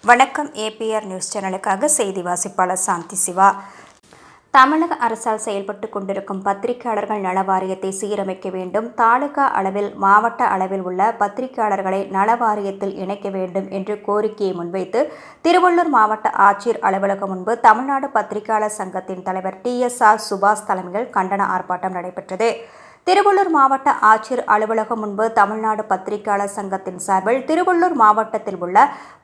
வணக்கம். APR news சேனலுக்காக செய்தி வாசிப்பாளர் சாந்தி சிவா. தமிழக அரசால் செயல்பட்டு கொண்டிருக்கும் பத்திரிகையாளர்கள் நல வாரியத்தை சீரமைக்க வேண்டும், தாலுகா அளவில் மாவட்ட அளவில் உள்ள பத்திரிகையாளர்களை நல வாரியத்தில் இணைக்க வேண்டும் என்று கோரிக்கையை முன்வைத்து திருவள்ளூர் மாவட்ட ஆட்சியர் அலுவலகம் முன்பு தமிழ்நாடு பத்திரிகையாளர் சங்கத்தின் தலைவர் TSR சுபாஷ் தலைமையில் கண்டன ஆர்ப்பாட்டம் நடைபெற்றது. திருவள்ளூர் மாவட்ட ஆட்சியர் அலுவலகம் முன்பு தமிழ்நாடு பத்திரிகையாளர் சங்கத்தின் சார்பில் திருவள்ளூர் மாவட்டத்தில் உள்ள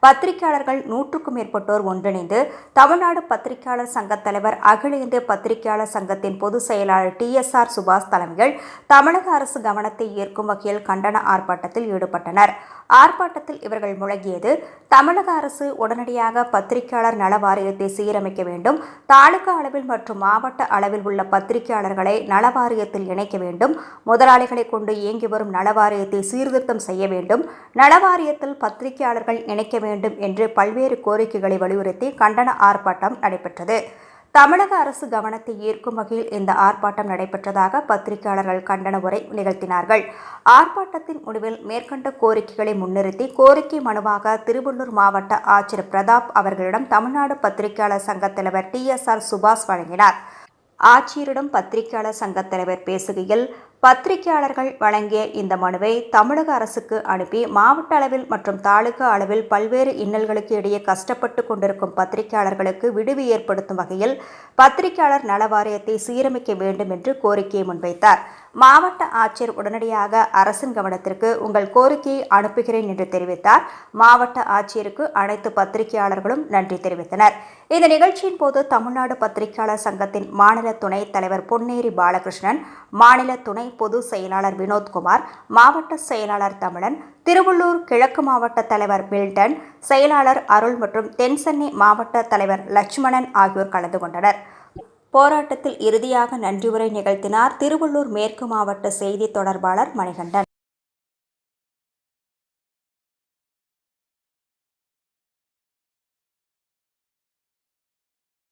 பத்திரிகையாளர்கள் 100க்கும் மேற்பட்டோர் ஒன்றிணைந்து தமிழ்நாடு பத்திரிகையாளர் சங்க தலைவர், அகில இந்திய பத்திரிகையாளர் சங்கத்தின் பொதுச் செயலாளர் TSR சுபாஷ் தலைமையில் தமிழக அரசு கவனத்தை ஈர்க்கும் வகையில் கண்டன ஆர்ப்பாட்டத்தில் ஈடுபட்டனர். ஆர்ப்பாட்டத்தில் இவர்கள் முழங்கியது: தமிழக அரசு உடனடியாக பத்திரிகையாளர் நல வாரியத்தை சீரமைக்க வேண்டும், தாலுகா அளவில் மற்றும் மாவட்ட அளவில் உள்ள பத்திரிகையாளர்களை நல வாரியத்தில் இணைக்க வேண்டும், முதலாளிகளை கொண்டு இயங்கி வரும் நல வாரியத்தை சீர்திருத்தம் செய்ய வேண்டும், நல வாரியத்தில் பத்திரிகையாளர்கள் இணைக்க வேண்டும் என்று பல்வேறு கோரிக்கைகளை வலியுறுத்தி கண்டன ஆர்ப்பாட்டம் நடைபெற்றது. தமிழக அரசு கவனத்தை ஈர்க்கும் வகையில் இந்த ஆர்ப்பாட்டம் நடைபெற்றதாக பத்திரிகையாளர்கள் கண்டன உரை நிகழ்த்தினார்கள். ஆர்ப்பாட்டத்தின் முடிவில் மேற்கண்ட கோரிக்கைகளை முன்னிறுத்தி கோரிக்கை மனுவாக திருவள்ளூர் மாவட்ட ஆட்சியர் பிரதாப் அவர்களிடம் தமிழ்நாடு பத்திரிகையாளர் சங்க தலைவர் TSR சுபாஷ் வழங்கினார். ஆட்சியரிடம் பத்திரிகையாளர் சங்க தலைவர் பேசுகையில், பத்திரிகையாளர்கள் வழங்கிய இந்த மனுவை தமிழக அரசுக்கு அனுப்பி மாவட்ட அளவில் மற்றும் தாலுகா அளவில் பல்வேறு இன்னல்களுக்கு இடையே கஷ்டப்பட்டு கொண்டிருக்கும் பத்திரிகையாளர்களுக்கு விடுவி ஏற்படுத்தும் வகையில் பத்திரிகையாளர் நல வாரியத்தை சீரமைக்க வேண்டும் என்று கோரிக்கையை முன்வைத்தார். மாவட்ட ஆட்சியர் உடனடியாக அரசின் கவனத்திற்கு உங்கள் கோரிக்கையை அனுப்புகிறேன் என்று தெரிவித்தார். மாவட்ட ஆட்சியருக்கு அனைத்து பத்திரிகையாளர்களும் நன்றி தெரிவித்தனர். இந்த நிகழ்ச்சியின் போது தமிழ்நாடு பத்திரிகையாளர் சங்கத்தின் மாநில துணைத் தலைவர் பொன்னேரி பாலகிருஷ்ணன், மாநில துணை பொதுச் செயலாளர் வினோத்குமார், மாவட்ட செயலாளர் தமிழன், திருவள்ளூர் கிழக்கு மாவட்ட தலைவர் மில்டன், செயலாளர் அருள் மற்றும் தென்சென்னை மாவட்ட தலைவர் லட்சுமணன் ஆகியோர் கலந்து கொண்டனர். போராட்டத்தில் இறுதியாக நன்றியுரை நிகழ்த்தினார் திருவள்ளூர் மேற்கு மாவட்ட செய்தி தொடர்பாளர் மணிகண்டன்.